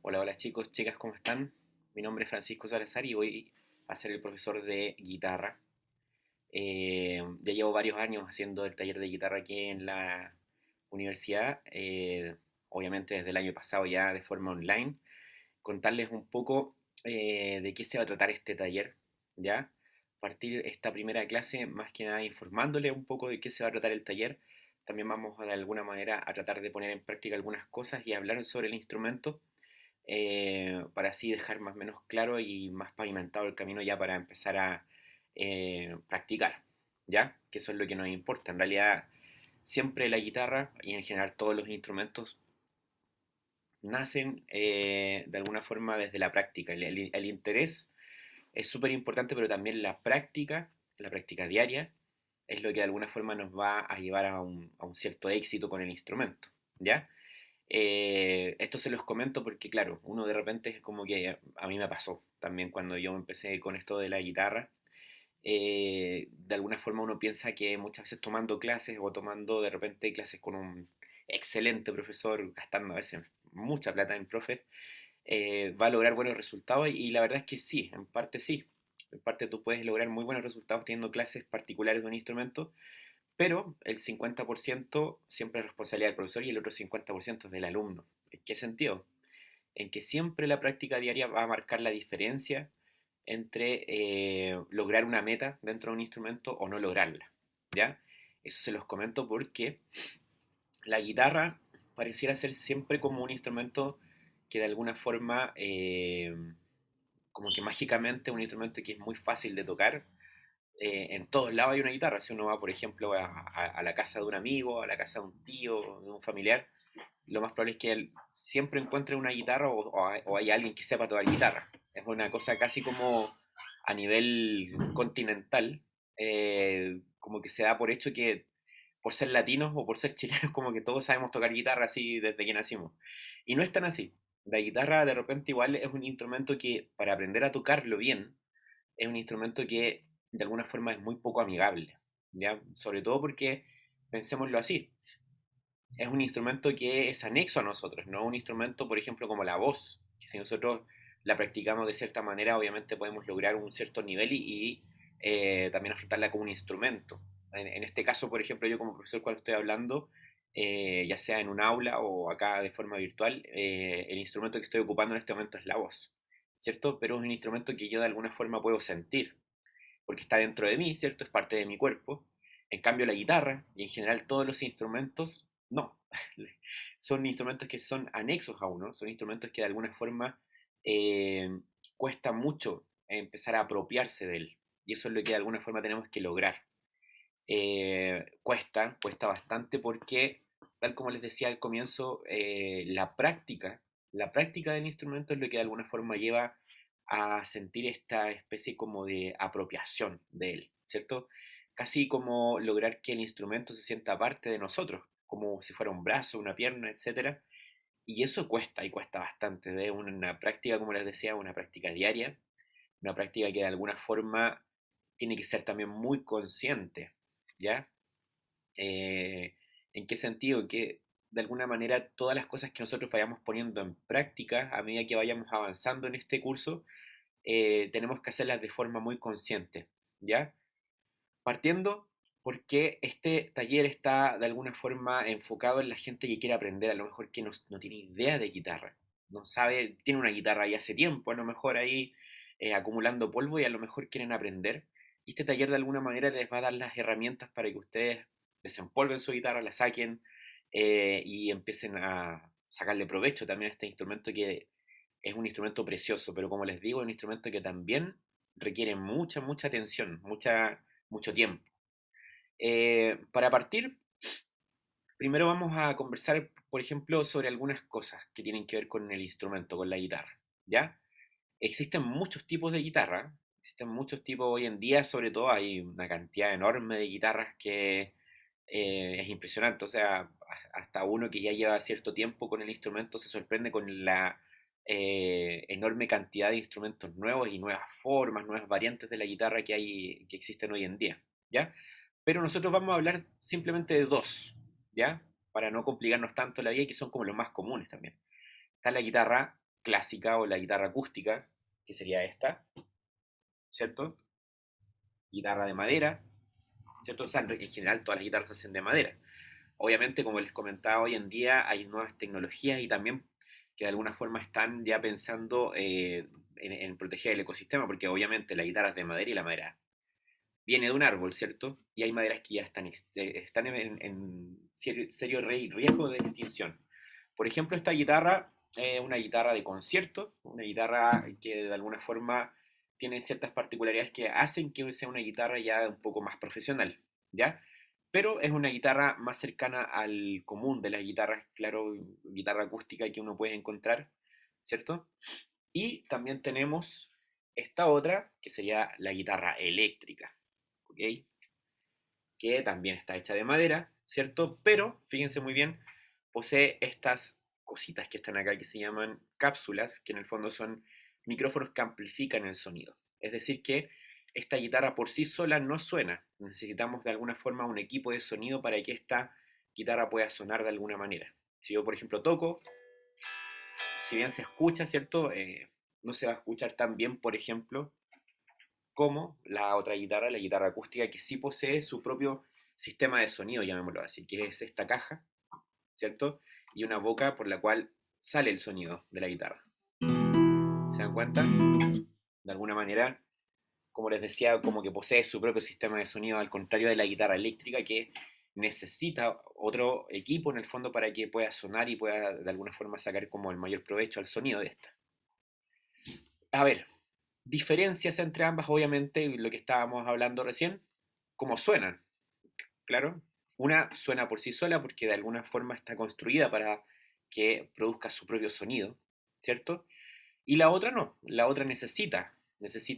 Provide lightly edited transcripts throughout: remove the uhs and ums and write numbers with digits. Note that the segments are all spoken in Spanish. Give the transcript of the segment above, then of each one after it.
Hola, hola chicos, chicas, ¿cómo están? Mi nombre es Francisco Salazar y voy a ser el profesor de guitarra. Ya llevo varios años haciendo el taller de guitarra aquí en la universidad, obviamente desde el año pasado ya de forma online. Contarles un poco de qué se va a tratar este taller, ¿ya? Partir esta primera clase más que nada informándoles un poco de qué se va a tratar el taller. También vamos de alguna manera a tratar de poner en práctica algunas cosas y hablar sobre el instrumento para así dejar más o menos claro y más pavimentado el camino ya para empezar a practicar, ¿ya? Que eso es lo que nos importa. En realidad, siempre la guitarra y en general todos los instrumentos nacen de alguna forma desde la práctica. El interés es súper importante, pero también la práctica diaria, es lo que de alguna forma nos va a llevar a un cierto éxito con el instrumento, ¿ya? Esto se los comento porque, claro, uno de repente es como que a mí me pasó también cuando yo empecé con esto de la guitarra. De alguna forma uno piensa que muchas veces tomando clases o tomando de repente clases con un excelente profesor, gastando a veces mucha plata en profe, va a lograr buenos resultados y la verdad es que sí, en parte sí. En parte tú puedes lograr muy buenos resultados teniendo clases particulares de un instrumento, pero el 50% siempre es responsabilidad del profesor y el otro 50% es del alumno. ¿En qué sentido? En que siempre la práctica diaria va a marcar la diferencia entre lograr una meta dentro de un instrumento o no lograrla. ¿Ya? Eso se los comento porque la guitarra pareciera ser siempre como un instrumento que de alguna forma, como que mágicamente un instrumento que es muy fácil de tocar, en todos lados hay una guitarra. Si uno va, por ejemplo, a la casa de un amigo, a la casa de un tío, de un familiar, lo más probable es que él siempre encuentre una guitarra o hay alguien que sepa tocar guitarra. Es una cosa casi como a nivel continental, como que se da por hecho que por ser latinos o por ser chilenos, como que todos sabemos tocar guitarra así desde que nacimos. Y no es tan así. La guitarra de repente igual es un instrumento que para aprender a tocarlo bien, es un instrumento que de alguna forma es muy poco amigable, ¿ya? Sobre todo porque, pensémoslo así, es un instrumento que es anexo a nosotros, no un instrumento, por ejemplo, como la voz, que si nosotros la practicamos de cierta manera, obviamente podemos lograr un cierto nivel y también afrontarla como un instrumento. En este caso, por ejemplo, yo como profesor cuando estoy hablando, ya sea en un aula o acá de forma virtual, el instrumento que estoy ocupando en este momento es la voz, ¿cierto? Pero es un instrumento que yo de alguna forma puedo sentir, porque está dentro de mí, ¿cierto? Es parte de mi cuerpo. En cambio, la guitarra y en general todos los instrumentos, no. Son instrumentos que son anexos a uno, son instrumentos que de alguna forma eh, cuesta mucho empezar a apropiarse de él. Y eso es lo que de alguna forma tenemos que lograr. Cuesta bastante porque, tal como les decía al comienzo, la práctica del instrumento es lo que de alguna forma lleva a sentir esta especie como de apropiación de él, ¿cierto? Casi como lograr que el instrumento se sienta parte de nosotros, como si fuera un brazo, una pierna, etcétera. Y eso cuesta y cuesta bastante. Es una práctica, como les decía, una práctica diaria, una práctica que de alguna forma tiene que ser también muy consciente, ¿ya? Eh, ¿En qué sentido? Que de alguna manera todas las cosas que nosotros vayamos poniendo en práctica a medida que vayamos avanzando en este curso, tenemos que hacerlas de forma muy consciente, ¿ya? Partiendo porque este taller está de alguna forma enfocado en la gente que quiere aprender, a lo mejor que no tiene idea de guitarra, no sabe, tiene una guitarra ahí hace tiempo, a lo mejor ahí acumulando polvo y a lo mejor quieren aprender. Y este taller de alguna manera les va a dar las herramientas para que ustedes desempolven su guitarra, la saquen y empiecen a sacarle provecho también a este instrumento que es un instrumento precioso, pero como les digo, es un instrumento que también requiere mucha atención, mucho tiempo. Para partir, primero vamos a conversar, por ejemplo, sobre algunas cosas que tienen que ver con el instrumento, con la guitarra, ¿ya? Existen muchos tipos de guitarra, existen muchos tipos hoy en día, sobre todo hay una cantidad enorme de guitarras que es impresionante, o sea, hasta uno que ya lleva cierto tiempo con el instrumento se sorprende con la enorme cantidad de instrumentos nuevos y nuevas formas, nuevas variantes de la guitarra que existen hoy en día, ¿ya? Pero nosotros vamos a hablar simplemente de dos, ¿ya? Para no complicarnos tanto la vida y que son como los más comunes también. Está la guitarra clásica o la guitarra acústica, que sería esta, ¿cierto? Guitarra de madera, ¿cierto? O sea, en general todas las guitarras se hacen de madera. Obviamente, como les comentaba, hoy en día hay nuevas tecnologías y también que de alguna forma están ya pensando en proteger el ecosistema, porque obviamente la guitarra es de madera y la madera viene de un árbol, ¿cierto? Y hay maderas que ya están en serio riesgo de extinción. Por ejemplo, esta guitarra es una guitarra de concierto, una guitarra que de alguna forma tiene ciertas particularidades que hacen que sea una guitarra ya un poco más profesional, ¿ya? Pero es una guitarra más cercana al común de las guitarras, claro, guitarra acústica que uno puede encontrar, ¿cierto? Y también tenemos esta otra, que sería la guitarra eléctrica, ¿ok? Que también está hecha de madera, ¿cierto? Pero, fíjense muy bien, posee estas cositas que están acá que se llaman cápsulas, que en el fondo son micrófonos que amplifican el sonido. Es decir, que esta guitarra por sí sola no suena. Necesitamos de alguna forma un equipo de sonido para que esta guitarra pueda sonar de alguna manera. Si yo, por ejemplo, toco, si bien se escucha, ¿cierto? No se va a escuchar tan bien, por ejemplo, como la otra guitarra, la guitarra acústica, que sí posee su propio sistema de sonido, llamémoslo así, que es esta caja, ¿cierto? Y una boca por la cual sale el sonido de la guitarra. ¿Se dan cuenta? De alguna manera, como les decía, como que posee su propio sistema de sonido, al contrario de la guitarra eléctrica, que necesita otro equipo en el fondo para que pueda sonar y pueda de alguna forma sacar como el mayor provecho al sonido de esta. A ver, diferencias entre ambas, obviamente, lo que estábamos hablando recién, cómo suenan, claro. Una suena por sí sola porque de alguna forma está construida para que produzca su propio sonido, ¿cierto? Y la otra no, la otra necesita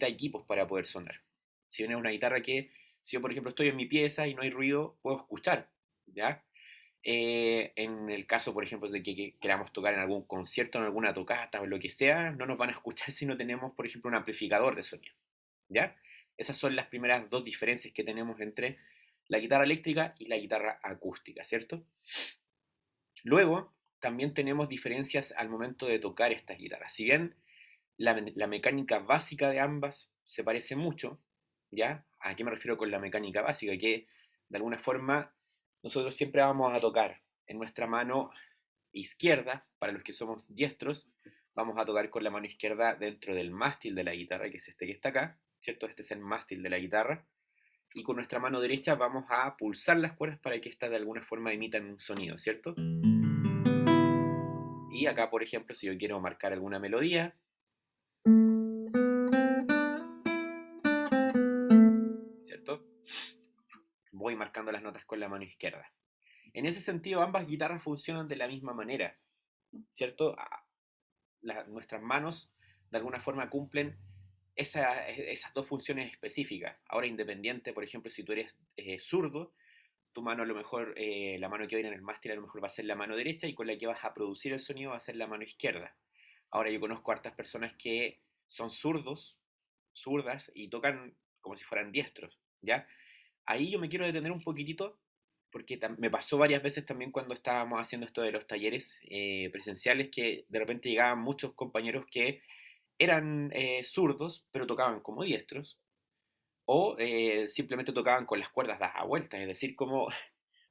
equipos para poder sonar. Si bien es una guitarra que, si yo por ejemplo estoy en mi pieza y no hay ruido, puedo escuchar, ¿ya? En el caso, por ejemplo, de que queramos tocar en algún concierto, en alguna tocata o lo que sea, no nos van a escuchar si no tenemos, por ejemplo, un amplificador de sonido, ¿ya? Esas son las primeras dos diferencias que tenemos entre la guitarra eléctrica y la guitarra acústica, ¿cierto? Luego, también tenemos diferencias al momento de tocar estas guitarras. Si bien la mecánica básica de ambas se parece mucho, ¿ya? ¿A qué me refiero con la mecánica básica? Que de alguna forma nosotros siempre vamos a tocar en nuestra mano izquierda, para los que somos diestros, vamos a tocar con la mano izquierda dentro del mástil de la guitarra, que es este que está acá, ¿cierto? Este es el mástil de la guitarra. Y con nuestra mano derecha vamos a pulsar las cuerdas para que éstas de alguna forma emitan un sonido, ¿cierto? Y acá, por ejemplo, si yo quiero marcar alguna melodía, ¿cierto? Voy marcando las notas con la mano izquierda. En ese sentido, ambas guitarras funcionan de la misma manera, ¿cierto? Nuestras manos de alguna forma cumplen esas dos funciones específicas. Ahora, independiente, por ejemplo, si tú eres zurdo, tu mano a lo mejor, la mano que viene en el mástil a lo mejor va a ser la mano derecha y con la que vas a producir el sonido va a ser la mano izquierda. Ahora yo conozco a hartas personas que son zurdos, zurdas y tocan como si fueran diestros, ¿ya? Ahí yo me quiero detener un poquitito porque me pasó varias veces también cuando estábamos haciendo esto de los talleres presenciales que de repente llegaban muchos compañeros que eran zurdos pero tocaban como diestros o simplemente tocaban con las cuerdas dadas a vueltas, es decir, como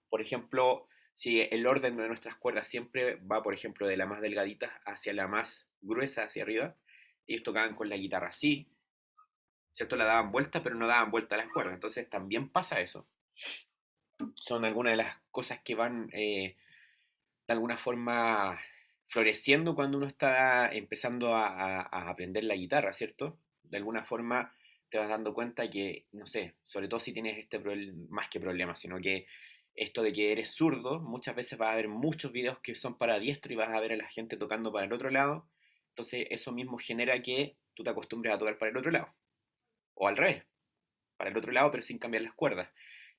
por ejemplo, si el orden de nuestras cuerdas siempre va, por ejemplo, de la más delgadita hacia la más gruesa hacia arriba, ellos tocaban con la guitarra así, ¿cierto? La daban vuelta, pero no daban vuelta a las cuerdas. Entonces también pasa eso. Son algunas de las cosas que van de alguna forma floreciendo cuando uno está empezando a aprender la guitarra, ¿cierto? De alguna forma te vas dando cuenta que, no sé, sobre todo si tienes este más que problema, sino que esto de que eres zurdo, muchas veces vas a ver muchos videos que son para diestro y vas a ver a la gente tocando para el otro lado, entonces eso mismo genera que tú te acostumbres a tocar para el otro lado, o al revés, para el otro lado pero sin cambiar las cuerdas.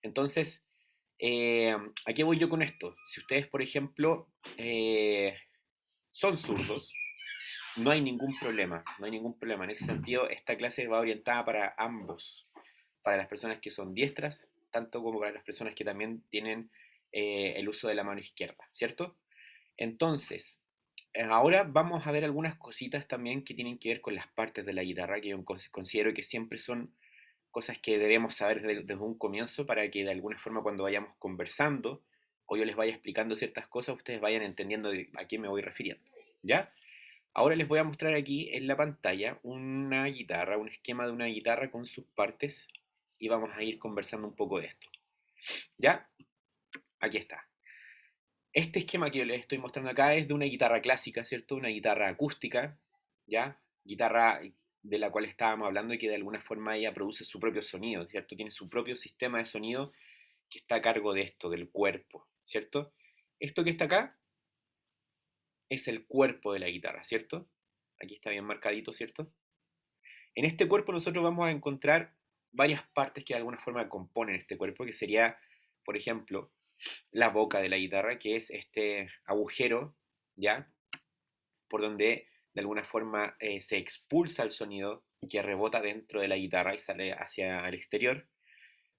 Entonces, eh, ¿a qué voy yo con esto? Si ustedes, por ejemplo, son zurdos, no hay ningún problema, no hay ningún problema. En ese sentido, esta clase va orientada para ambos, para las personas que son diestras, tanto como para las personas que también tienen el uso de la mano izquierda, ¿cierto? Entonces, Ahora vamos a ver algunas cositas también que tienen que ver con las partes de la guitarra, que yo considero que siempre son cosas que debemos saber desde un comienzo para que de alguna forma cuando vayamos conversando o yo les vaya explicando ciertas cosas, ustedes vayan entendiendo a qué me voy refiriendo. ¿Ya? Ahora les voy a mostrar aquí en la pantalla una guitarra, un esquema de una guitarra con sus partes y vamos a ir conversando un poco de esto. ¿Ya? Aquí está. Este esquema que yo les estoy mostrando acá es de una guitarra clásica, ¿cierto? Una guitarra acústica, ¿ya? Guitarra de la cual estábamos hablando y que de alguna forma ella produce su propio sonido, ¿cierto? Tiene su propio sistema de sonido que está a cargo de esto, del cuerpo, ¿cierto? Esto que está acá es el cuerpo de la guitarra, ¿cierto? Aquí está bien marcadito, ¿cierto? En este cuerpo nosotros vamos a encontrar varias partes que de alguna forma componen este cuerpo, que sería, por ejemplo, la boca de la guitarra, que es este agujero, ¿ya? Por donde de alguna forma se expulsa el sonido que rebota dentro de la guitarra y sale hacia el exterior,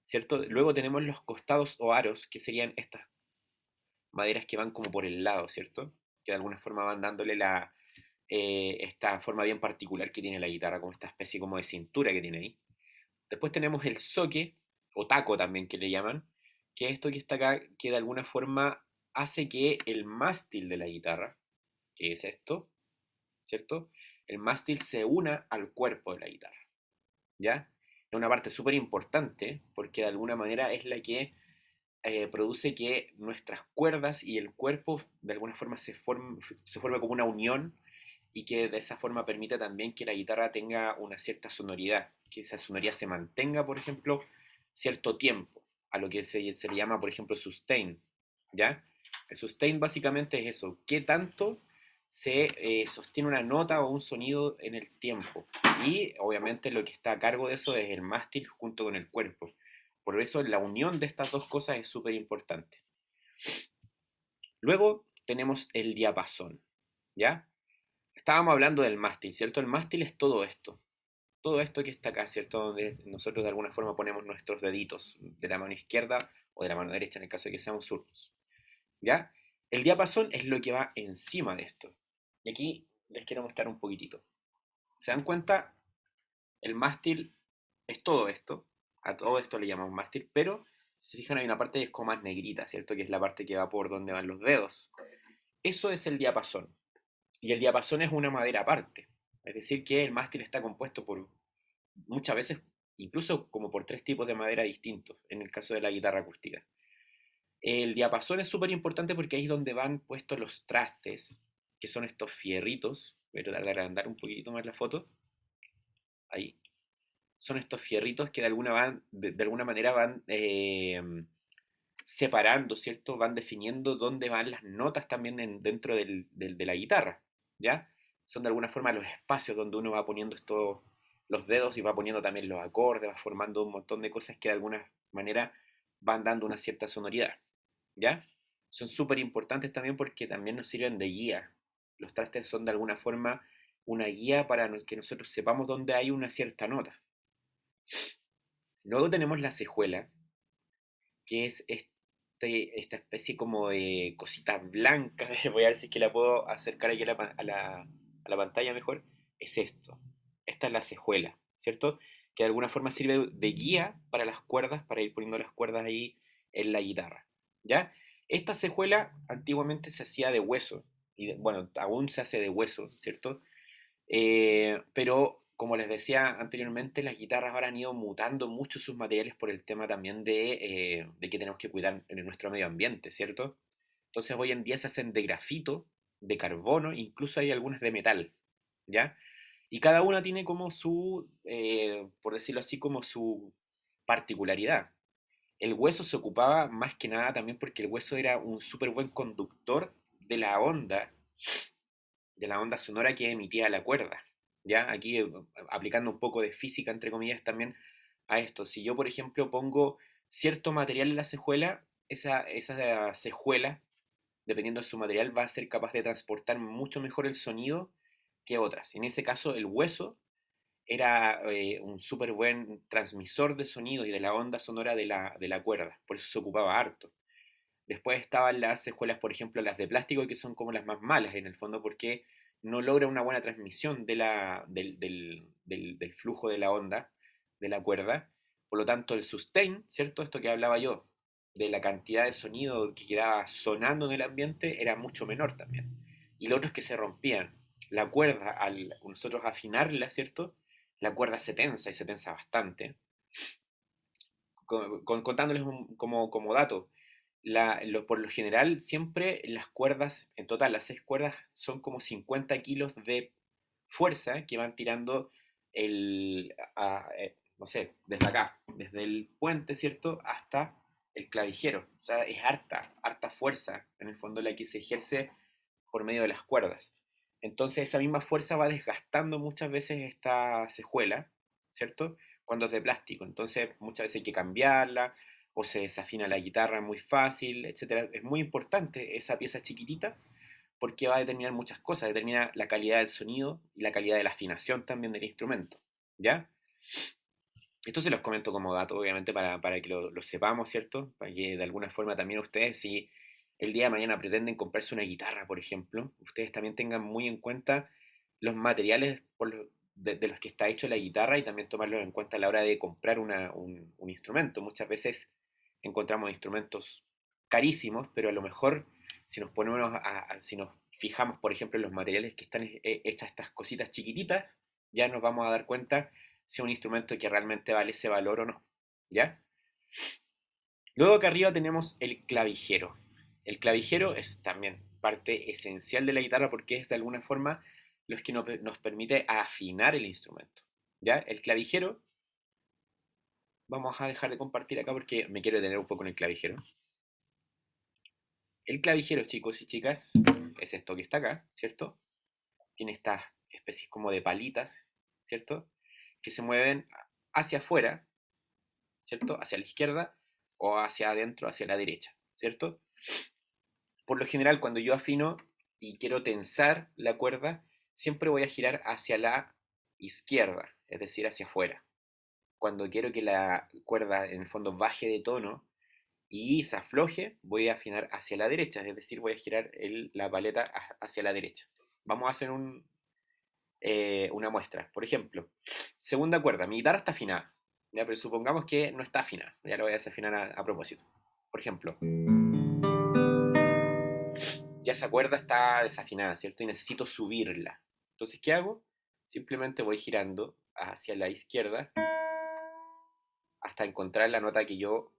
¿cierto? Luego tenemos los costados o aros, que serían estas maderas que van como por el lado, ¿cierto? Que de alguna forma van dándole esta forma bien particular que tiene la guitarra, como esta especie como de cintura que tiene ahí. Después tenemos el soque, o taco también que le llaman, que es esto que está acá, que de alguna forma hace que el mástil de la guitarra, que es esto, ¿cierto? El mástil se una al cuerpo de la guitarra, ¿ya? Es una parte súper importante porque de alguna manera es la que produce que nuestras cuerdas y el cuerpo de alguna forma se forme como una unión y que de esa forma permita también que la guitarra tenga una cierta sonoridad, que esa sonoridad se mantenga, por ejemplo, cierto tiempo, a lo que se le llama, por ejemplo, sustain, ¿ya? El sustain básicamente es eso, qué tanto se sostiene una nota o un sonido en el tiempo. Y obviamente lo que está a cargo de eso es el mástil junto con el cuerpo. Por eso la unión de estas dos cosas es súper importante. Luego tenemos el diapasón, ¿ya? Estábamos hablando del mástil, ¿cierto? El mástil es todo esto que está acá, ¿cierto? Donde nosotros de alguna forma ponemos nuestros deditos de la mano izquierda o de la mano derecha en el caso de que seamos zurdos, ¿ya? El diapasón es lo que va encima de esto. Y aquí les quiero mostrar un poquitito. ¿Se dan cuenta? El mástil es todo esto, a todo esto le llamamos mástil, pero si se fijan hay una parte que es como más negrita, ¿cierto? Que es la parte que va por donde van los dedos. Eso es el diapasón. Y el diapasón es una madera aparte. Es decir, que el mástil está compuesto por muchas veces, incluso como por tres tipos de madera distintos, en el caso de la guitarra acústica. El diapasón es súper importante porque ahí es donde van puestos los trastes, que son estos fierritos. Voy a tratar de agrandar un poquitito más la foto. Ahí. Son estos fierritos que de alguna manera van separando, ¿cierto? Van definiendo dónde van las notas también dentro de la guitarra, ¿ya? Son de alguna forma los espacios donde uno va poniendo los dedos y va poniendo también los acordes, va formando un montón de cosas que de alguna manera van dando una cierta sonoridad, ¿ya? Son súper importantes también porque también nos sirven de guía. Los trastes son de alguna forma una guía para que nosotros sepamos dónde hay una cierta nota. Luego tenemos la cejuela, que es esta especie como de cosita blanca. Voy a ver si es que la puedo acercar aquí a la pantalla mejor. Es esto. Esta es la cejuela, ¿cierto? Que de alguna forma sirve de guía para las cuerdas, para ir poniendo las cuerdas ahí en la guitarra, ¿ya? Esta cejuela antiguamente se hacía de hueso, y bueno, aún se hace de hueso, ¿cierto? Pero como les decía anteriormente, las guitarras ahora han ido mutando mucho sus materiales por el tema también de que tenemos que cuidar en nuestro medio ambiente, ¿cierto? Entonces hoy en día se hacen de grafito, de carbono, incluso hay algunas de metal, ¿ya? Y cada una tiene como por decirlo así, como su particularidad. El hueso se ocupaba más que nada también porque el hueso era un súper buen conductor de la onda sonora que emitía la cuerda. ¿Ya? Aquí aplicando un poco de física, entre comillas, también a esto. Si yo, por ejemplo, pongo cierto material en la cejuela, esa cejuela, dependiendo de su material, va a ser capaz de transportar mucho mejor el sonido que otras. En ese caso, el hueso era un súper buen transmisor de sonido y de la onda sonora de la cuerda, por eso se ocupaba harto. Después estaban las escuelas, por ejemplo, las de plástico, que son como las más malas en el fondo, porque no logra una buena transmisión del flujo de la onda, de la cuerda. Por lo tanto, el sustain, ¿cierto? Esto que hablaba yo, de la cantidad de sonido que quedaba sonando en el ambiente, era mucho menor también. Y lo otro es que se rompían. La cuerda, al nosotros afinarla, ¿cierto? La cuerda se tensa y se tensa bastante. Contándoles como dato, por lo general, siempre las cuerdas, en total, las 6 cuerdas son como 50 kilos de fuerza que van tirando no sé, desde acá, desde el puente, ¿cierto? Hasta el clavijero. O sea, es harta fuerza, en el fondo, la que se ejerce por medio de las cuerdas. Entonces, esa misma fuerza va desgastando muchas veces esta cejuela, ¿cierto? Cuando es de plástico. Entonces, muchas veces hay que cambiarla o se desafina la guitarra muy fácil, etcétera. Es muy importante esa pieza chiquitita porque va a determinar muchas cosas, determina la calidad del sonido y la calidad de la afinación también del instrumento, ¿ya? Esto se los comento como dato, obviamente, para que lo sepamos, ¿cierto? Para que de alguna forma también ustedes, si el día de mañana pretenden comprarse una guitarra, por ejemplo, ustedes también tengan muy en cuenta los materiales de los que está hecho la guitarra y también tomarlos en cuenta a la hora de comprar un instrumento. Muchas veces encontramos instrumentos carísimos, pero a lo mejor si nos ponemos si nos fijamos, por ejemplo, en los materiales que están hechas estas cositas chiquititas, ya nos vamos a dar cuenta si es un instrumento que realmente vale ese valor o no, ¿ya? Luego acá arriba tenemos el clavijero. El clavijero es también parte esencial de la guitarra porque es de alguna forma lo que nos permite afinar el instrumento, ¿ya? El clavijero, vamos a dejar de compartir acá porque me quiero detener un poco en el clavijero. El clavijero, chicos y chicas, es esto que está acá, ¿cierto? Tiene estas especies como de palitas, ¿cierto? Que se mueven hacia afuera, ¿cierto? Hacia la izquierda o hacia adentro, hacia la derecha, ¿cierto? Por lo general, cuando yo afino y quiero tensar la cuerda, siempre voy a girar hacia la izquierda, es decir, hacia afuera. Cuando quiero que la cuerda en el fondo baje de tono y se afloje, voy a afinar hacia la derecha, es decir, voy a girar la paleta hacia la derecha. Vamos a hacer una muestra. Por ejemplo, segunda cuerda, mi guitarra está afinada, ¿ya? Pero supongamos que no está afinada, ya lo voy a desafinar a propósito. Por ejemplo, ya esa cuerda está desafinada, ¿cierto? Y necesito subirla. Entonces, ¿qué hago? Simplemente voy girando hacia la izquierda hasta encontrar la nota que yo,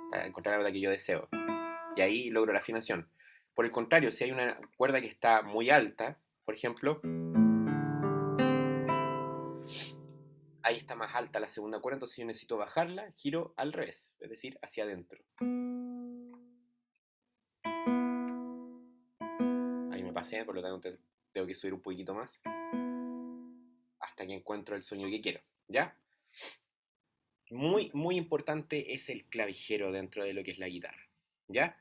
hasta encontrar la nota que yo deseo. Y ahí logro la afinación. Por el contrario, si hay una cuerda que está muy alta, por ejemplo, ahí está más alta la segunda cuerda, entonces yo necesito bajarla, giro al revés, es decir, hacia adentro. Ahí me pasé, por lo tanto tengo que subir un poquitito más hasta que encuentro el sonido que quiero, ¿ya? Muy importante es el clavijero dentro de lo que es la guitarra, ¿ya?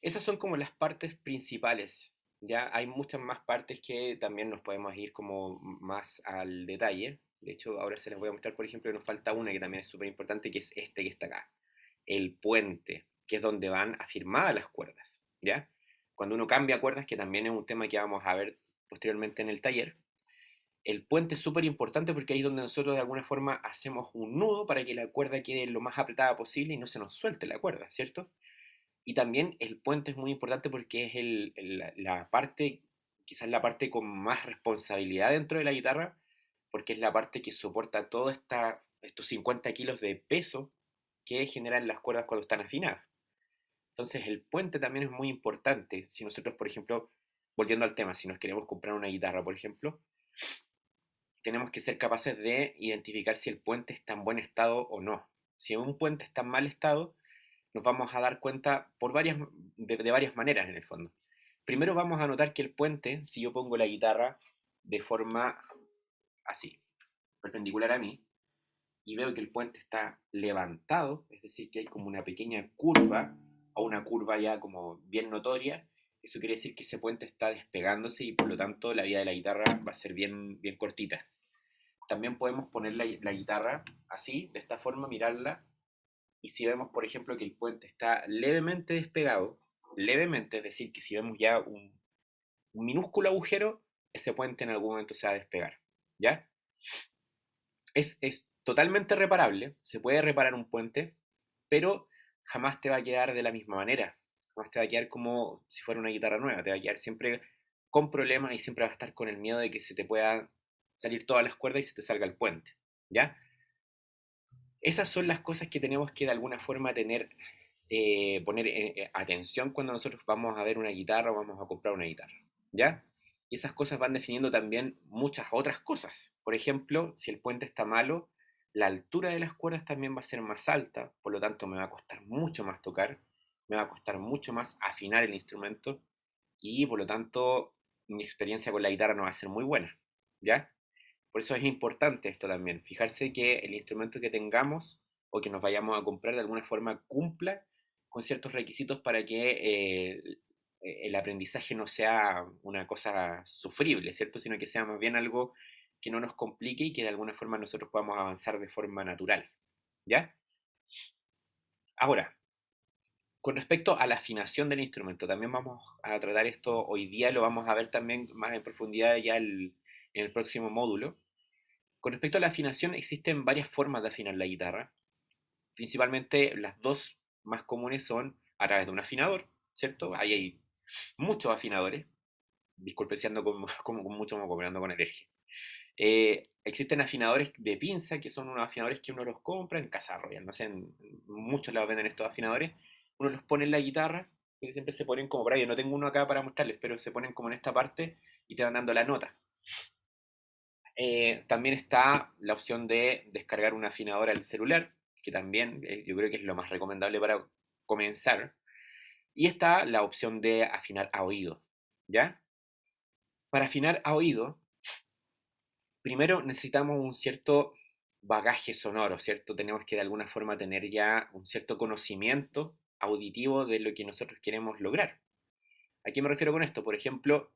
Esas son como las partes principales, ¿ya? Hay muchas más partes que también nos podemos ir como más al detalle. De hecho, ahora se les voy a mostrar, por ejemplo, que nos falta una que también es súper importante, que es este que está acá, el puente, que es donde van afirmadas las cuerdas, ¿ya? Cuando uno cambia cuerdas, que también es un tema que vamos a ver posteriormente en el taller, el puente es súper importante porque ahí es donde nosotros de alguna forma hacemos un nudo para que la cuerda quede lo más apretada posible y no se nos suelte la cuerda, ¿cierto? Y también el puente es muy importante porque es la parte, quizás la parte con más responsabilidad dentro de la guitarra, porque es la parte que soporta todos estos 50 kilos de peso que generan las cuerdas cuando están afinadas. Entonces el puente también es muy importante. Si nosotros, por ejemplo, volviendo al tema, si nos queremos comprar una guitarra, por ejemplo, tenemos que ser capaces de identificar si el puente está en buen estado o no. Si un puente está en mal estado, nos vamos a dar cuenta de varias maneras en el fondo. Primero vamos a notar que el puente, si yo pongo la guitarra de forma así, perpendicular a mí, y veo que el puente está levantado, es decir, que hay como una pequeña curva, o una curva ya como bien notoria, eso quiere decir que ese puente está despegándose y por lo tanto la vida de la guitarra va a ser bien cortita. También podemos poner la guitarra así, de esta forma, mirarla Y si vemos, por ejemplo, que el puente está levemente despegado, levemente, es decir, que si vemos ya un minúsculo agujero, ese puente en algún momento se va a despegar, ¿ya? Es totalmente reparable, se puede reparar un puente, pero jamás te va a quedar de la misma manera. Jamás te va a quedar como si fuera una guitarra nueva, te va a quedar siempre con problemas y siempre va a estar con el miedo de que se te puedan salir todas las cuerdas y se te salga el puente, ¿ya? Esas son las cosas que tenemos que de alguna forma poner atención cuando nosotros vamos a ver una guitarra o vamos a comprar una guitarra, ¿ya? Y esas cosas van definiendo también muchas otras cosas. Por ejemplo, si el puente está malo, la altura de las cuerdas también va a ser más alta, por lo tanto me va a costar mucho más tocar, me va a costar mucho más afinar el instrumento y por lo tanto mi experiencia con la guitarra no va a ser muy buena, ¿ya? Por eso es importante esto también, fijarse que el instrumento que tengamos o que nos vayamos a comprar de alguna forma cumpla con ciertos requisitos para que el aprendizaje no sea una cosa sufrible, ¿cierto? Sino que sea más bien algo que no nos complique y que de alguna forma nosotros podamos avanzar de forma natural, ¿ya? Ahora, con respecto a la afinación del instrumento, también vamos a tratar esto hoy día, lo vamos a ver también más en profundidad ya en el próximo módulo. Con respecto a la afinación, existen varias formas de afinar la guitarra. Principalmente las dos más comunes son a través de un afinador, ¿cierto? Ahí hay muchos afinadores. Disculpe si ando con mucho moco, pero ando con alergia. Existen afinadores de pinza, que son unos afinadores que uno los compra en Casa Royal. No sé, en muchos lados venden estos afinadores. Uno los pone en la guitarra, y siempre se ponen como por ahí. Yo no tengo uno acá para mostrarles, pero se ponen como en esta parte y te van dando la nota. También está la opción de descargar un afinador al celular, que también yo creo que es lo más recomendable para comenzar. Y está la opción de afinar a oído, ¿ya? Para afinar a oído, primero necesitamos un cierto bagaje sonoro, ¿cierto? Tenemos que de alguna forma tener ya un cierto conocimiento auditivo de lo que nosotros queremos lograr. ¿A qué me refiero con esto? Por ejemplo,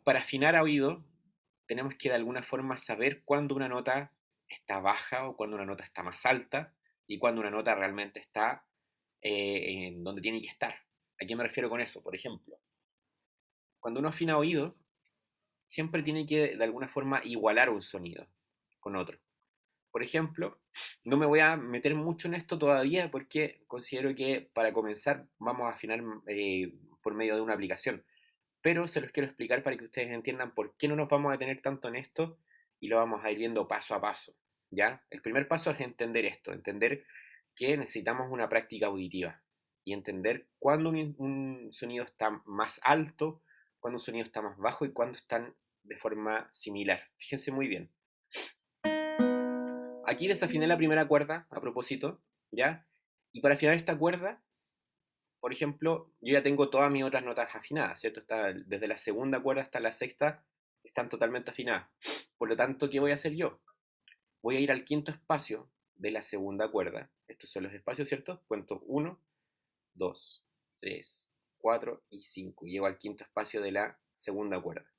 para afinar a oído, tenemos que de alguna forma saber cuándo una nota está baja o cuándo una nota está más alta y cuándo una nota realmente está en donde tiene que estar. ¿A qué me refiero con eso? Por ejemplo, cuando uno afina a oído, siempre tiene que de alguna forma igualar un sonido con otro. Por ejemplo, no me voy a meter mucho en esto todavía porque considero que para comenzar vamos a afinar por medio de una aplicación, pero se los quiero explicar para que ustedes entiendan por qué no nos vamos a detener tanto en esto y lo vamos a ir viendo paso a paso, ¿ya? El primer paso es entender esto, entender que necesitamos una práctica auditiva y entender cuándo un sonido está más alto, cuándo un sonido está más bajo y cuándo están de forma similar. Fíjense muy bien. Aquí desafiné la primera cuerda a propósito, ¿ya? Y para afinar esta cuerda, por ejemplo, yo ya tengo todas mis otras notas afinadas, ¿cierto? Está, desde la segunda cuerda hasta la sexta están totalmente afinadas. Por lo tanto, ¿qué voy a hacer yo? Voy a ir al quinto espacio de la segunda cuerda. Estos son los espacios, ¿cierto? Cuento uno, 2, 3, 4 y 5. Llego al quinto espacio de la segunda cuerda.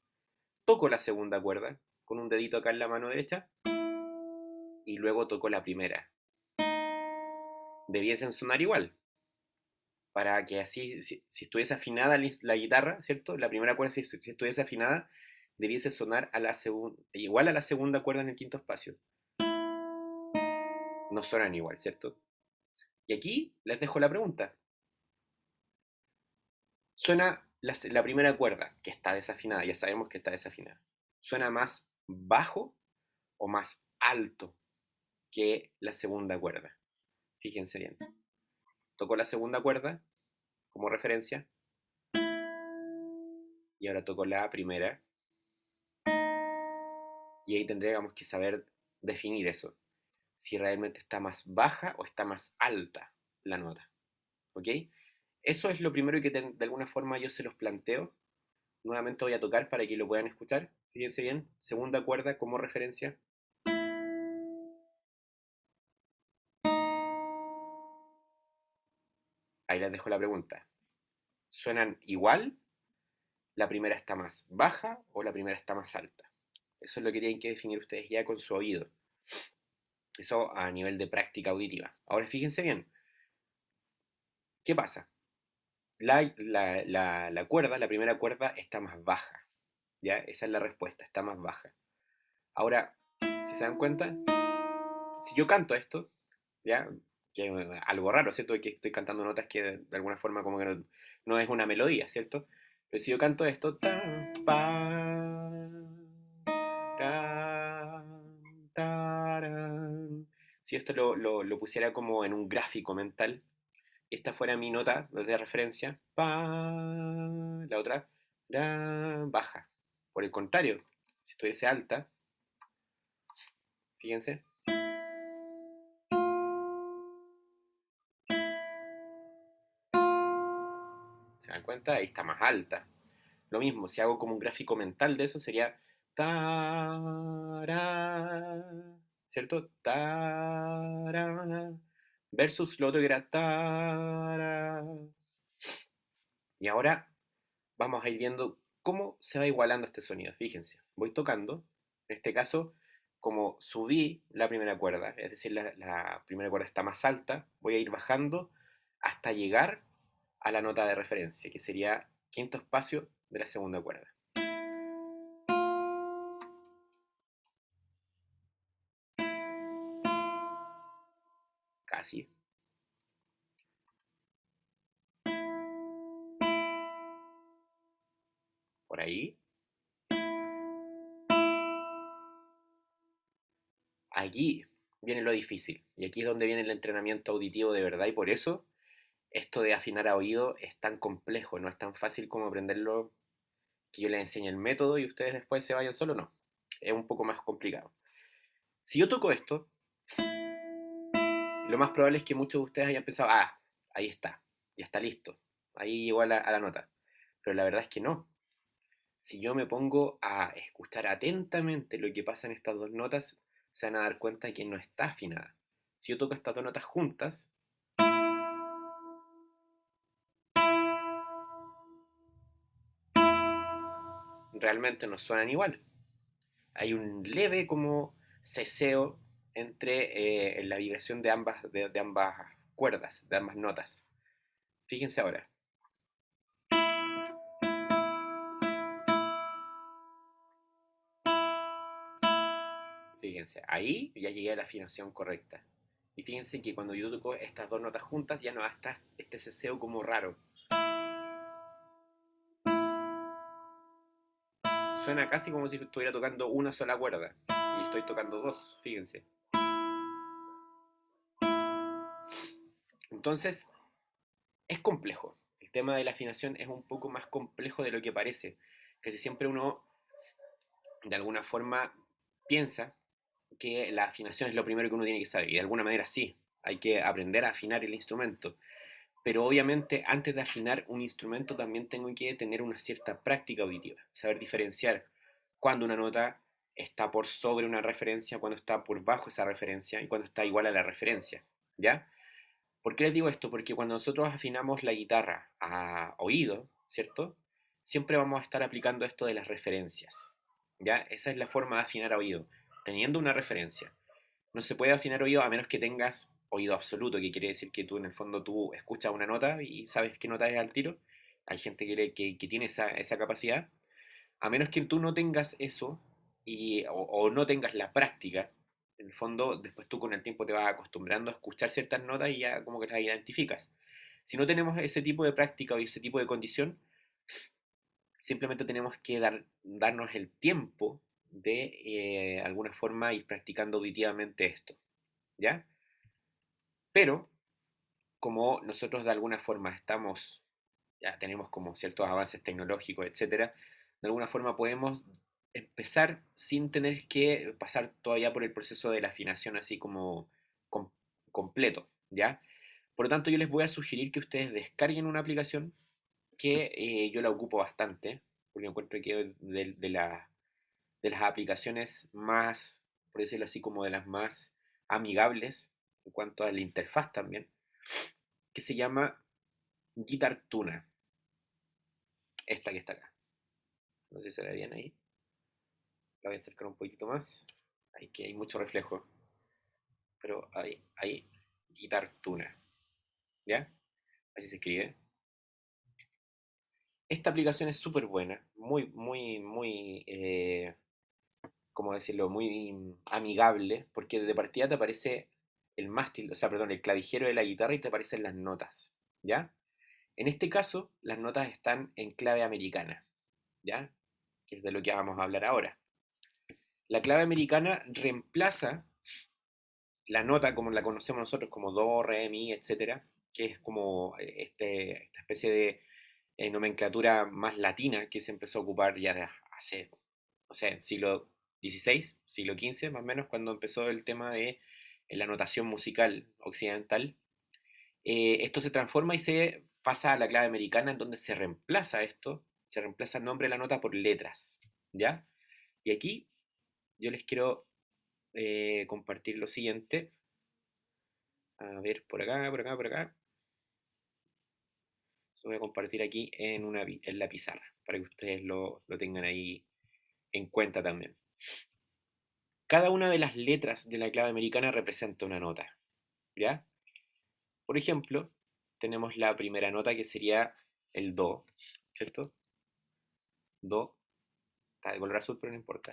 Toco la segunda cuerda con un dedito acá en la mano derecha y luego toco la primera. Debiesen sonar igual, para que así, si estuviese afinada la guitarra, ¿cierto? La primera cuerda, si estuviese afinada, debiese sonar igual a la segunda cuerda en el quinto espacio. No suenan igual, ¿cierto? Y aquí les dejo la pregunta. Suena la primera cuerda, que está desafinada, ya sabemos que está desafinada. ¿Suena más bajo o más alto que la segunda cuerda? Fíjense bien. Toco la segunda cuerda como referencia y ahora toco la primera y ahí tendríamos que saber definir eso, si realmente está más baja o está más alta la nota, ¿ok? Eso es lo primero que de alguna forma yo se los planteo. Nuevamente voy a tocar para que lo puedan escuchar. Fíjense bien, segunda cuerda como referencia. Ahí les dejo la pregunta. ¿Suenan igual? ¿La primera está más baja o la primera está más alta? Eso es lo que tienen que definir ustedes ya con su oído. Eso a nivel de práctica auditiva. Ahora fíjense bien, ¿qué pasa? La cuerda, la primera cuerda está más baja, ¿ya? Esa es la respuesta, está más baja. Ahora, si se dan cuenta, si yo canto esto, ¿ya? Que es algo raro, ¿cierto? Que estoy cantando notas que de alguna forma como que no es una melodía, ¿cierto? Pero si yo canto esto, ta, pa, ta, taran, si esto lo pusiera como en un gráfico mental, esta fuera mi nota de referencia, pa, la otra, ra, baja. Por el contrario, si estuviese alta, fíjense, ¿se dan cuenta? Ahí está más alta. Lo mismo, si hago como un gráfico mental de eso, sería tará, ¿cierto? Tará, versus lo otro que era tará. Y ahora vamos a ir viendo cómo se va igualando este sonido. Fíjense, voy tocando, en este caso, como subí la primera cuerda, es decir, la primera cuerda está más alta, voy a ir bajando hasta llegar a la nota de referencia, que sería quinto espacio de la segunda cuerda. Casi, por ahí. Aquí viene lo difícil, y aquí es donde viene el entrenamiento auditivo de verdad, y por eso esto de afinar a oído es tan complejo, no es tan fácil como aprenderlo, que yo les enseñe el método y ustedes después se vayan solo, no. Es un poco más complicado. Si yo toco esto, lo más probable es que muchos de ustedes hayan pensado, ah, ahí está, ya está listo, ahí llegó a la nota. Pero la verdad es que no. Si yo me pongo a escuchar atentamente lo que pasa en estas dos notas, se van a dar cuenta que no está afinada. Si yo toco estas dos notas juntas, realmente no suenan igual. Hay un leve como ceseo entre la vibración de ambas cuerdas, de ambas notas. Fíjense ahora. Fíjense, ahí ya llegué a la afinación correcta. Y fíjense que cuando yo toco estas dos notas juntas ya no está este ceseo como raro. Suena casi como si estuviera tocando una sola cuerda. Y estoy tocando dos, fíjense. Entonces, es complejo. El tema de la afinación es un poco más complejo de lo que parece. Casi siempre uno, de alguna forma, piensa que la afinación es lo primero que uno tiene que saber. Y de alguna manera sí. Hay que aprender a afinar el instrumento. Pero obviamente antes de afinar un instrumento también tengo que tener una cierta práctica auditiva, saber diferenciar cuando una nota está por sobre una referencia, cuando está por bajo esa referencia y cuando está igual a la referencia, ¿ya? ¿Por qué les digo esto? Porque cuando nosotros afinamos la guitarra a oído, ¿cierto? Siempre vamos a estar aplicando esto de las referencias, ¿ya? Esa es la forma de afinar a oído, teniendo una referencia. No se puede afinar oído a menos que tengas oído absoluto, que quiere decir que tú en el fondo tú escuchas una nota y sabes qué nota es al tiro. Hay gente que tiene esa capacidad. A menos que tú no tengas eso o no tengas la práctica, en el fondo después tú con el tiempo te vas acostumbrando a escuchar ciertas notas y ya como que las identificas. Si no tenemos ese tipo de práctica o ese tipo de condición, simplemente tenemos que darnos el tiempo de alguna forma ir practicando auditivamente esto, ¿ya? Pero como nosotros de alguna forma estamos, ya tenemos como ciertos avances tecnológicos, etcétera, de alguna forma podemos empezar sin tener que pasar todavía por el proceso de la afinación así como com- completo, ¿ya? Por lo tanto, yo les voy a sugerir que ustedes descarguen una aplicación que yo la ocupo bastante, porque encuentro que es de las aplicaciones más, por decirlo así, como de las más amigables en cuanto a la interfaz también, que se llama Guitar Tuna, esta que está acá. No sé si se ve bien ahí. La voy a acercar un poquito más. Ahí que hay mucho reflejo. pero ahí, Guitar Tuner, ¿ya? Así se escribe. Esta aplicación es súper buena, muy, ¿cómo decirlo? Muy amigable, porque de partida te aparece el mástil, o sea, perdón, el clavijero de la guitarra y te aparecen las notas, ¿ya? En este caso, las notas están en clave americana, ¿ya? Que es de lo que vamos a hablar ahora. La clave americana reemplaza la nota como la conocemos nosotros, como do, re, mi, etcétera, que es como esta especie de nomenclatura más latina que se empezó a ocupar ya de hace, no sé, siglo XVI, siglo XV, más o menos, cuando empezó el tema de la notación musical occidental. Esto se transforma y se pasa a la clave americana, en donde se reemplaza esto, se reemplaza el nombre de la nota por letras, ¿ya? Y aquí yo les quiero compartir lo siguiente. A ver, por acá, por acá, por acá. Se lo voy a compartir aquí en la pizarra, para que ustedes lo tengan ahí en cuenta también. Cada una de las letras de la clave americana representa una nota, ¿ya? Por ejemplo, tenemos la primera nota que sería el do, ¿cierto? Do, está de color azul, pero no importa.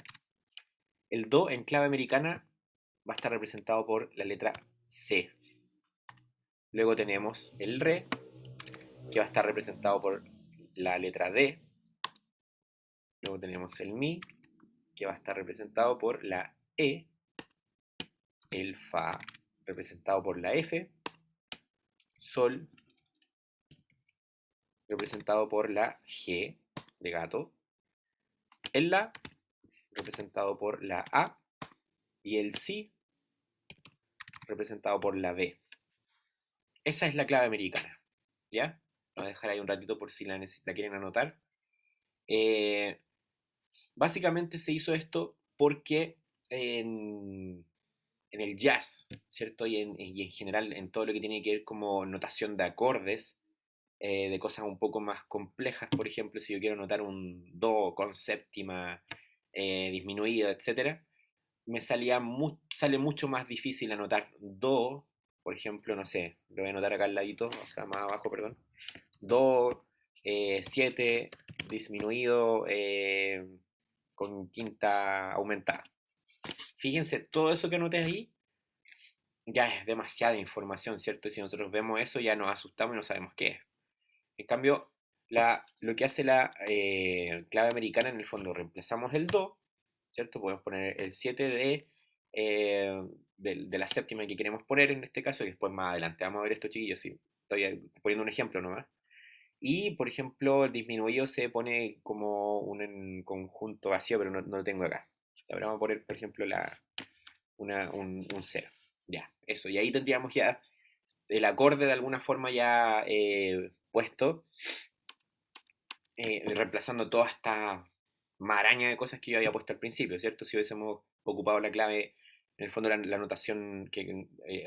El do en clave americana va a estar representado por la letra C. Luego tenemos el re, que va a estar representado por la letra D. Luego tenemos el mi, que va a estar representado por la E. El fa, representado por la F. Sol, representado por la G de gato. El la, representado por la A. Y el si, representado por la B. Esa es la clave americana, ¿ya? Lo voy a dejar ahí un ratito por si la quieren anotar. Eh, Básicamente se hizo esto porque en el jazz, ¿cierto? Y en general en todo lo que tiene que ver como notación de acordes, de cosas un poco más complejas, por ejemplo, si yo quiero notar un do con séptima disminuida, etcétera, sale mucho más difícil anotar do, por ejemplo, no sé, lo voy a anotar acá al ladito, o sea, más abajo, perdón, do, 7 disminuido con quinta aumentada. Fíjense, todo eso que anoté ahí ya es demasiada información, ¿cierto? Y si nosotros vemos eso ya nos asustamos y no sabemos qué es. En cambio, lo que hace la clave americana en el fondo, reemplazamos el do, ¿cierto? Podemos poner el 7 de la séptima que queremos poner en este caso, y después más adelante vamos a ver esto, chiquillos, sí, estoy poniendo un ejemplo nomás. Y, por ejemplo, el disminuido se pone como un conjunto vacío, pero no lo tengo acá. Ahora vamos a poner, por ejemplo, un 0. Ya, eso. Y ahí tendríamos ya el acorde de alguna forma ya puesto, reemplazando toda esta maraña de cosas que yo había puesto al principio, ¿cierto? Si hubiésemos ocupado la clave, en el fondo la notación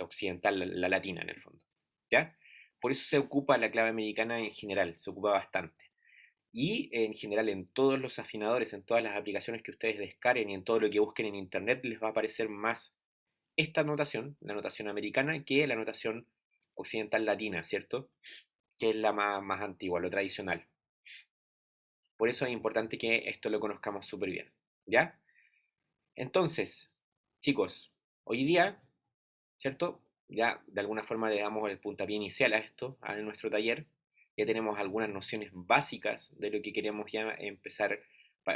occidental, la latina en el fondo, ¿ya? Por eso se ocupa la clave americana en general, se ocupa bastante. Y en general en todos los afinadores, en todas las aplicaciones que ustedes descarguen y en todo lo que busquen en internet les va a aparecer más esta notación, la notación americana, que la notación occidental latina, ¿cierto? Que es la más antigua, lo tradicional. Por eso es importante que esto lo conozcamos súper bien, ¿ya? Entonces, chicos, hoy día, ¿cierto? Ya de alguna forma le damos el puntapié inicial a esto, a nuestro taller. Ya tenemos algunas nociones básicas de lo que queremos ya empezar,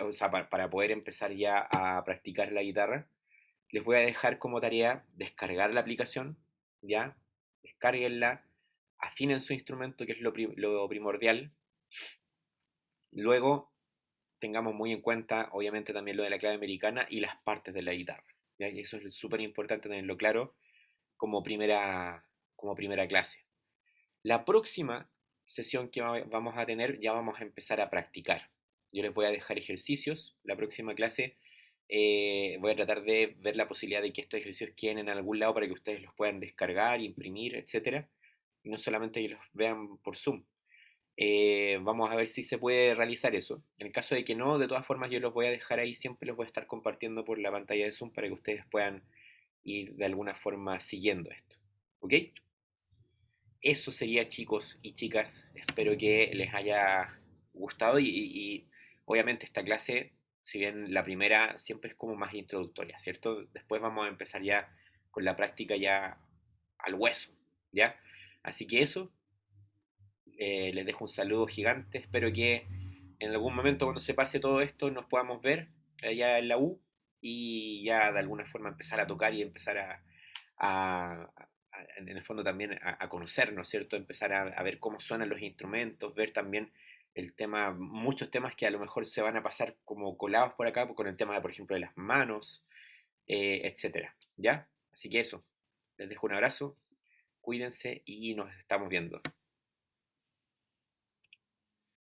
o sea, para poder empezar ya a practicar la guitarra. Les voy a dejar como tarea descargar la aplicación, ¿ya? Descárguenla, afinen su instrumento, que es lo primordial. Luego, tengamos muy en cuenta, obviamente, también lo de la clave americana y las partes de la guitarra, ¿ya? Y eso es súper importante tenerlo claro como primera clase. La próxima sesión que vamos a tener, ya vamos a empezar a practicar. Yo les voy a dejar ejercicios. La próxima clase voy a tratar de ver la posibilidad de que estos ejercicios queden en algún lado para que ustedes los puedan descargar, imprimir, etcétera. Y no solamente que los vean por Zoom. Vamos a ver si se puede realizar eso. En el caso de que no, de todas formas yo los voy a dejar ahí, siempre los voy a estar compartiendo por la pantalla de Zoom para que ustedes puedan ir de alguna forma siguiendo esto. ¿Ok? Eso sería, chicos y chicas. Espero que les haya gustado y obviamente esta clase, si bien la primera siempre es como más introductoria, ¿cierto? Después vamos a empezar ya con la práctica ya al hueso, ¿ya? Así que eso, les dejo un saludo gigante. Espero que en algún momento cuando se pase todo esto nos podamos ver allá en la U y ya de alguna forma empezar a tocar y empezar en el fondo también a conocernos, ¿cierto? Empezar a ver cómo suenan los instrumentos, ver también el tema, muchos temas que a lo mejor se van a pasar como colados por acá, con el tema, de, por ejemplo, de las manos, etcétera, ¿ya? Así que eso, les dejo un abrazo, cuídense y nos estamos viendo.